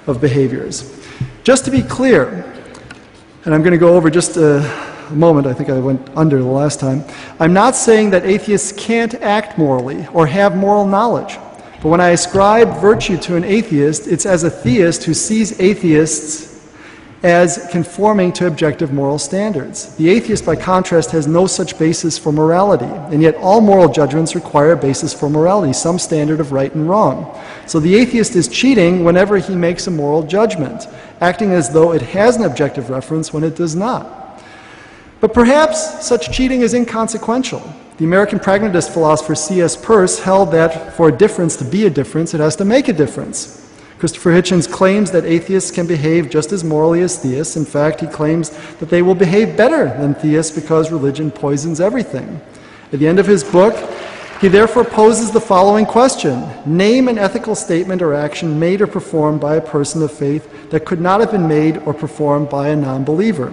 of behaviors. Just to be clear, and I'm going to go over just a moment, I think I went under the last time, I'm not saying that atheists can't act morally or have moral knowledge. But when I ascribe virtue to an atheist, it's as a theist who sees atheists as conforming to objective moral standards. The atheist, by contrast, has no such basis for morality, and yet all moral judgments require a basis for morality, some standard of right and wrong. So the atheist is cheating whenever he makes a moral judgment, acting as though it has an objective reference when it does not. But perhaps such cheating is inconsequential. The American pragmatist philosopher C.S. Peirce held that for a difference to be a difference, it has to make a difference. Christopher Hitchens claims that atheists can behave just as morally as theists. In fact, he claims that they will behave better than theists because religion poisons everything. At the end of his book, he therefore poses the following question: name an ethical statement or action made or performed by a person of faith that could not have been made or performed by a non-believer.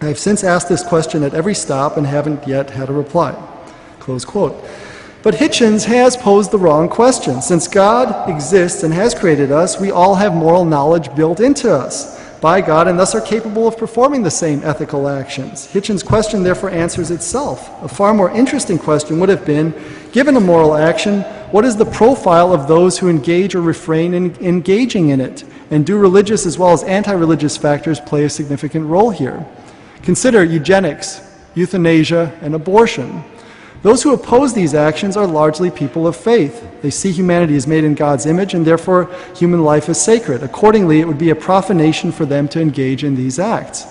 I have since asked this question at every stop and haven't yet had a reply. Close quote. But Hitchens has posed the wrong question. Since God exists and has created us, we all have moral knowledge built into us by God and thus are capable of performing the same ethical actions. Hitchens' question therefore answers itself. A far more interesting question would have been, given a moral action, what is the profile of those who engage or refrain in engaging in it? And do religious as well as anti-religious factors play a significant role here? Consider eugenics, euthanasia, and abortion. Those who oppose these actions are largely people of faith. They see humanity as made in God's image, and therefore human life is sacred. Accordingly, it would be a profanation for them to engage in these acts.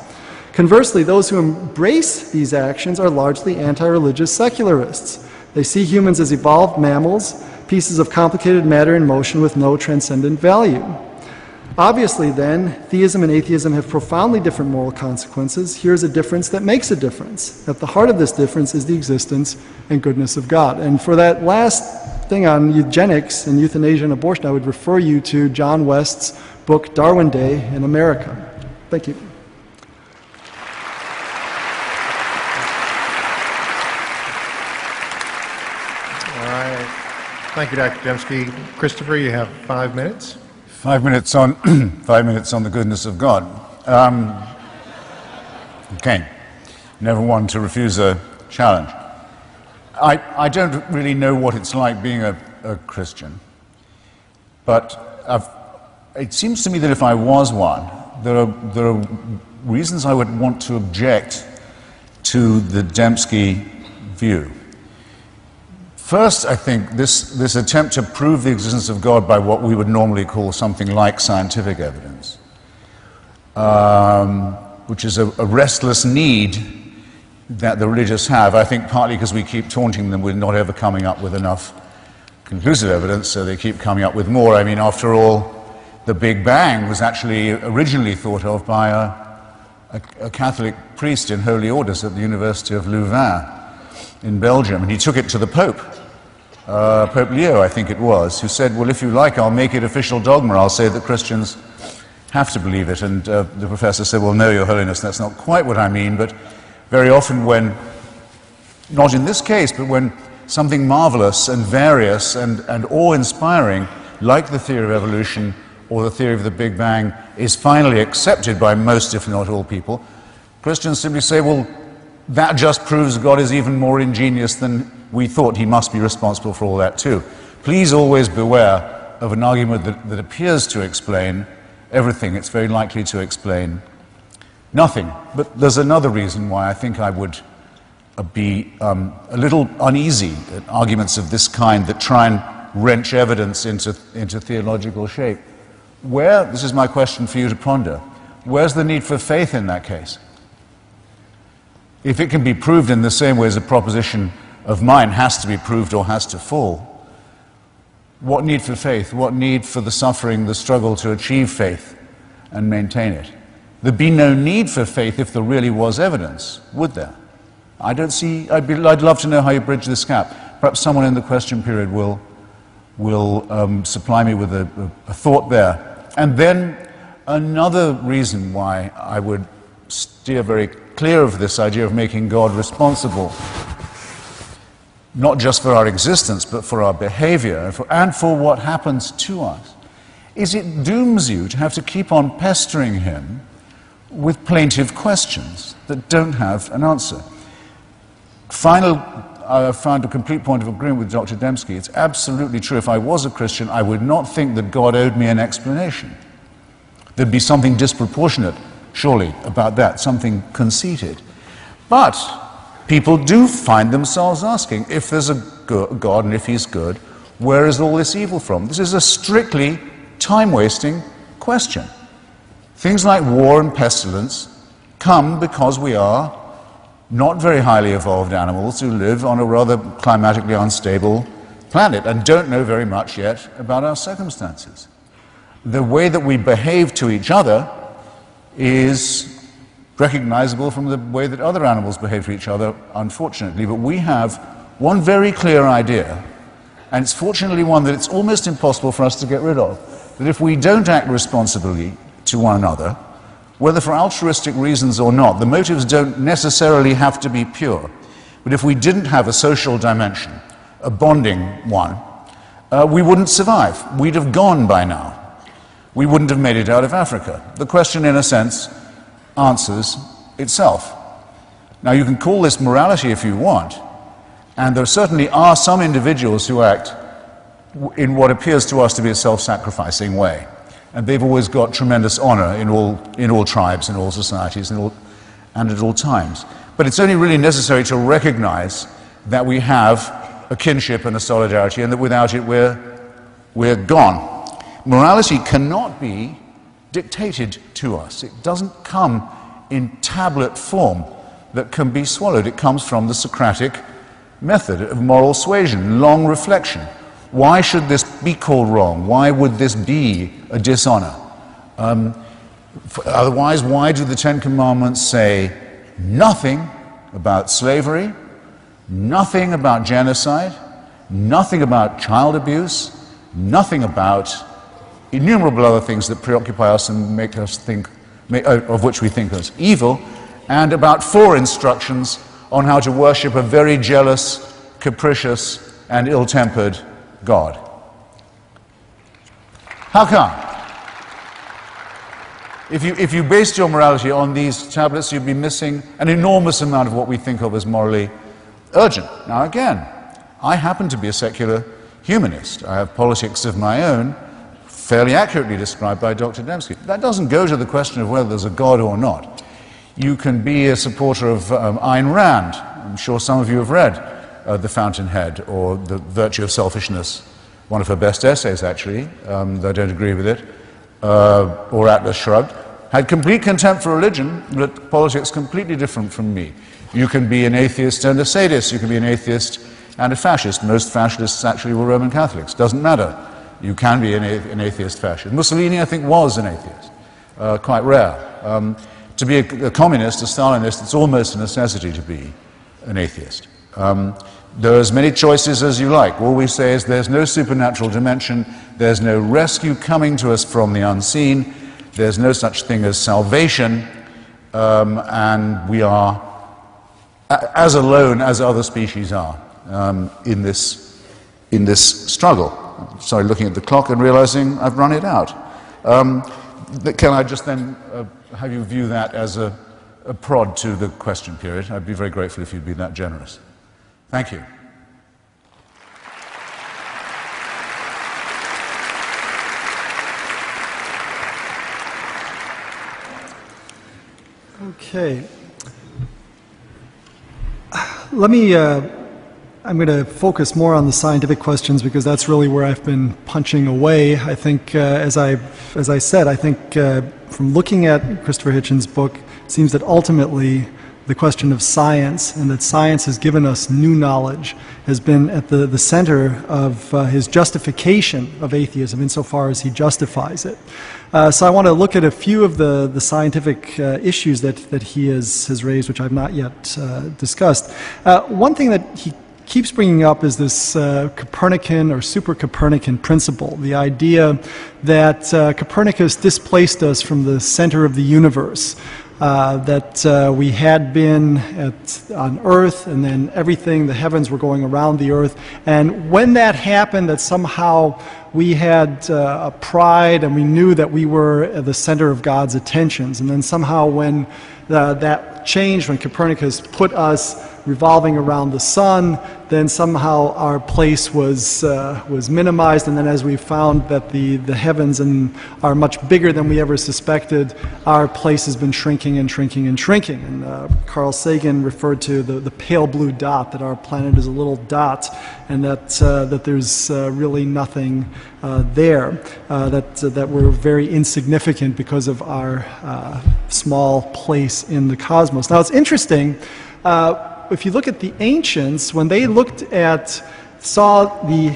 Conversely, those who embrace these actions are largely anti-religious secularists. They see humans as evolved mammals, pieces of complicated matter in motion with no transcendent value. Obviously, then, theism and atheism have profoundly different moral consequences. Here's a difference that makes a difference. At the heart of this difference is the existence and goodness of God. And for that last thing on eugenics and euthanasia and abortion, I would refer you to John West's book, Darwin Day in America. Thank you. All right. Thank you, Dr. Dembski. Christopher, you have 5 minutes. 5 minutes on 5 minutes on the goodness of God. Okay, never one to refuse a challenge. I don't really know what it's like being a Christian, but it seems to me that if I was one, there are reasons I would want to object to the Dembski view. First, I think this attempt to prove the existence of God by what we would normally call something like scientific evidence, which is a restless need that the religious have, I think partly because we keep taunting them with not ever coming up with enough conclusive evidence, so they keep coming up with more. I mean, after all, the Big Bang was actually originally thought of by a Catholic priest in holy orders at the University of Louvain in Belgium, and he took it to the Pope. Pope Leo, I think it was, who said, well, if you like, I'll make it official dogma. I'll say that Christians have to believe it. And the professor said, well, no, Your Holiness, that's not quite what I mean. But very often when, not in this case, but when something marvelous and various and awe-inspiring, like the theory of evolution or the theory of the Big Bang, is finally accepted by most, if not all people, Christians simply say, well, that just proves God is even more ingenious than we thought. He must be responsible for all that too. Please always beware of an argument that appears to explain everything. It's very likely to explain nothing. But there's another reason why I think I would be a little uneasy at arguments of this kind that try and wrench evidence into theological shape. This is my question for you to ponder, where's the need for faith in that case? If it can be proved in the same way as a proposition of mine has to be proved or has to fall, what need for faith? What need for the suffering, the struggle to achieve faith and maintain it? There'd be no need for faith if there really was evidence, would there? I don't see. I'd love to know how you bridge this gap. Perhaps someone in the question period will supply me with a thought there. And then another reason why I would steer very clear of this idea of making God responsible, not just for our existence, but for our behavior and for what happens to us, is it dooms you to have to keep on pestering him with plaintive questions that don't have an answer. I found a complete point of agreement with Dr. Dembski. It's absolutely true. If I was a Christian, I would not think that God owed me an explanation. There'd be something disproportionate, surely, about that, something conceited. But people do find themselves asking, if there's a God and if he's good, where is all this evil from? This is a strictly time-wasting question. Things like war and pestilence come because we are not very highly evolved animals who live on a rather climatically unstable planet and don't know very much yet about our circumstances. The way that we behave to each other is recognizable from the way that other animals behave to each other, unfortunately, but we have one very clear idea, and it's fortunately one that it's almost impossible for us to get rid of, that if we don't act responsibly to one another, whether for altruistic reasons or not, the motives don't necessarily have to be pure. But if we didn't have a social dimension, a bonding one, we wouldn't survive. We'd have gone by now. We wouldn't have made it out of Africa. The question, in a sense, answers itself. Now, you can call this morality if you want, and there certainly are some individuals who act in what appears to us to be a self-sacrificing way. And they've always got tremendous honor in all tribes, in all societies, and at all times. But it's only really necessary to recognize that we have a kinship and a solidarity, and that without it we're gone. Morality cannot be dictated to us. It doesn't come in tablet form that can be swallowed. It comes from the Socratic method of moral suasion, long reflection. Why should this be called wrong? Why would this be a dishonor? Otherwise, why do the Ten Commandments say nothing about slavery, nothing about genocide, nothing about child abuse, nothing about innumerable other things that preoccupy us and make us think, of which we think as evil, and about 4 instructions on how to worship a very jealous, capricious, and ill-tempered God? How come? If you based your morality on these tablets, you'd be missing an enormous amount of what we think of as morally urgent. Now again, I happen to be a secular humanist. I have politics of my own, fairly accurately described by Dr. Dembski. That doesn't go to the question of whether there's a God or not. You can be a supporter of Ayn Rand. I'm sure some of you have read The Fountainhead, or The Virtue of Selfishness, one of her best essays, actually, though I don't agree with it, or Atlas Shrugged. Had complete contempt for religion, but politics completely different from me. You can be an atheist and a sadist. You can be an atheist and a fascist. Most fascists actually were Roman Catholics. Doesn't matter. You can be an atheist fascist. Mussolini, I think, was an atheist. Quite rare. To be a communist, a Stalinist, it's almost a necessity to be an atheist. There are as many choices as you like. All we say is there's no supernatural dimension, there's no rescue coming to us from the unseen, there's no such thing as salvation, and we are as alone as other species are in this struggle. Sorry, looking at the clock and realizing I've run it out. Can I just then have you view that as a prod to the question period? I'd be very grateful if you'd be that generous. Thank you. Okay. I'm going to focus more on the scientific questions because that's really where I've been punching away. I think, as I said, I think from looking at Christopher Hitchens' book, it seems that ultimately the question of science, and that science has given us new knowledge, has been at the center of his justification of atheism, insofar as he justifies it. So I want to look at a few of the scientific issues that he has raised, which I've not yet discussed. One thing that he keeps bringing up is this Copernican or super-Copernican principle, the idea that Copernicus displaced us from the center of the universe, that we had been on Earth, and then everything, the heavens were going around the Earth, and when that happened, that somehow we had a pride, and we knew that we were the center of God's attentions. And then somehow when that changed, when Copernicus put us revolving around the sun, then somehow our place was minimized. And then as we found that the heavens are much bigger than we ever suspected, our place has been shrinking and shrinking and shrinking. And Carl Sagan referred to the pale blue dot, that our planet is a little dot, and that there's really nothing there, that we're very insignificant because of our small place in the cosmos. Now it's interesting, if you look at the ancients, when they saw the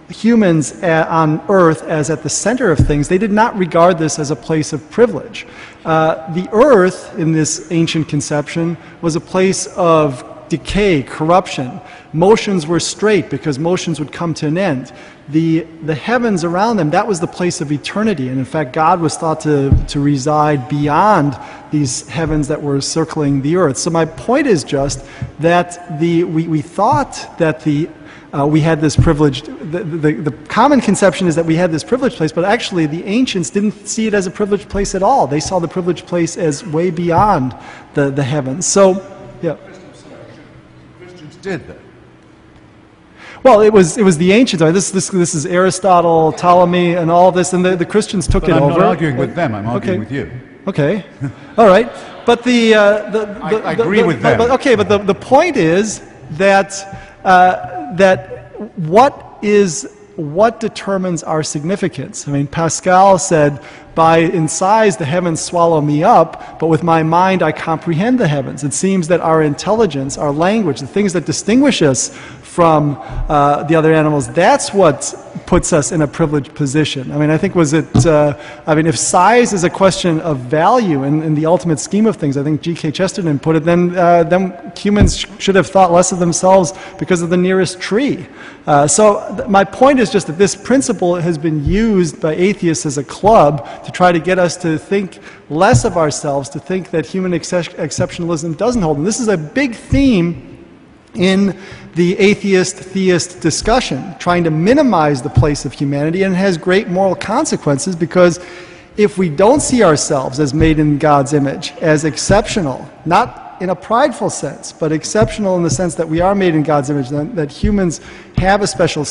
humans on Earth as at the center of things, they did not regard this as a place of privilege. The Earth, in this ancient conception, was a place of decay, corruption. Motions were straight because motions would come to an end. The heavens around them, that was the place of eternity. And in fact, God was thought to reside beyond these heavens that were circling the earth. So my point is just that we thought that we had this privileged, the common conception is that we had this privileged place, but actually the ancients didn't see it as a privileged place at all. They saw the privileged place as way beyond the heavens. So, yeah. Christians did that. Well, it was the ancients. I mean, this is Aristotle, Ptolemy, and all of this, and the Christians took it over. I'm not arguing with them. I'm arguing with you. Okay, all right. But I agree with them. But the point is that what determines our significance? I mean, Pascal said, in size the heavens swallow me up, but with my mind I comprehend the heavens. It seems that our intelligence, our language, the things that distinguish us from the other animals, that's what puts us in a privileged position. I mean, I think if size is a question of value in the ultimate scheme of things, I think G.K. Chesterton put it, then humans should have thought less of themselves because of the nearest tree. So my point is just that this principle has been used by atheists as a club to try to get us to think less of ourselves, to think that human exceptionalism doesn't hold. And this is a big theme in the atheist-theist discussion, trying to minimize the place of humanity, and it has great moral consequences, because if we don't see ourselves as made in God's image, as exceptional, not in a prideful sense, but exceptional in the sense that we are made in God's image, that humans have a special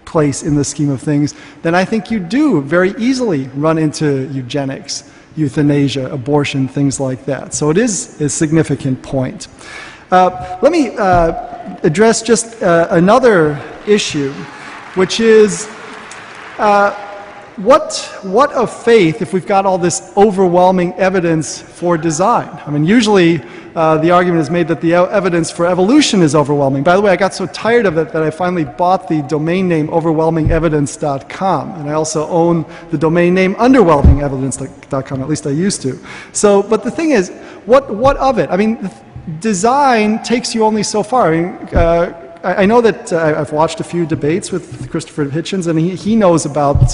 place in the scheme of things, then I think you do very easily run into eugenics, euthanasia, abortion, things like that. So it is a significant point. Let me address just another issue, which is what of faith if we've got all this overwhelming evidence for design? I mean, usually the argument is made that the evidence for evolution is overwhelming. By the way, I got so tired of it that I finally bought the domain name overwhelmingevidence.com, and I also own the domain name underwhelmingevidence.com, at least I used to. So, but the thing is, what of it? I mean, design takes you only so far. I mean, I know that I've watched a few debates with Christopher Hitchens, and he knows about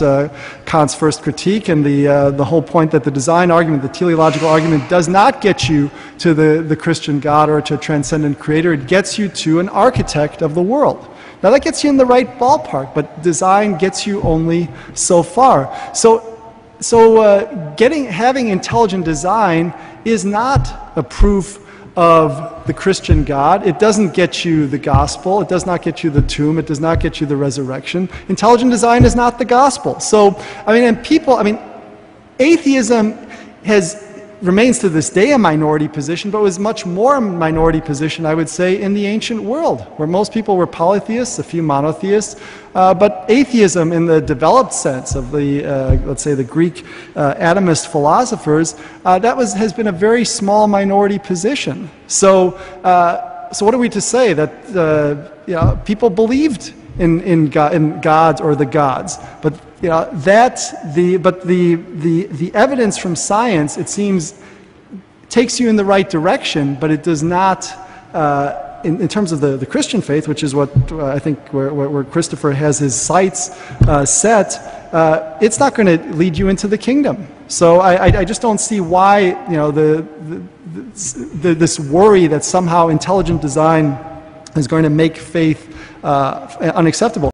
Kant's first critique and the whole point that the design argument, the teleological argument, does not get you to the Christian God or to a transcendent creator. It gets you to an architect of the world. Now that gets you in the right ballpark, but design gets you only so far. So having intelligent design is not a proof of the Christian God. It doesn't get you the gospel. It does not get you the tomb. It does not get you the resurrection. Intelligent design is not the gospel. So, atheism remains to this day a minority position, but was much more a minority position, I would say, in the ancient world, where most people were polytheists, a few monotheists, but atheism in the developed sense of the, let's say, the Greek atomist philosophers, has been a very small minority position. So what are we to say? That people believed in gods or the gods, but the evidence from science, it seems, takes you in the right direction, but it does not, in terms of the Christian faith, which is what I think where Christopher has his sights set, it's not going to lead you into the kingdom. So I just don't see why this worry that somehow intelligent design is going to make faith unacceptable.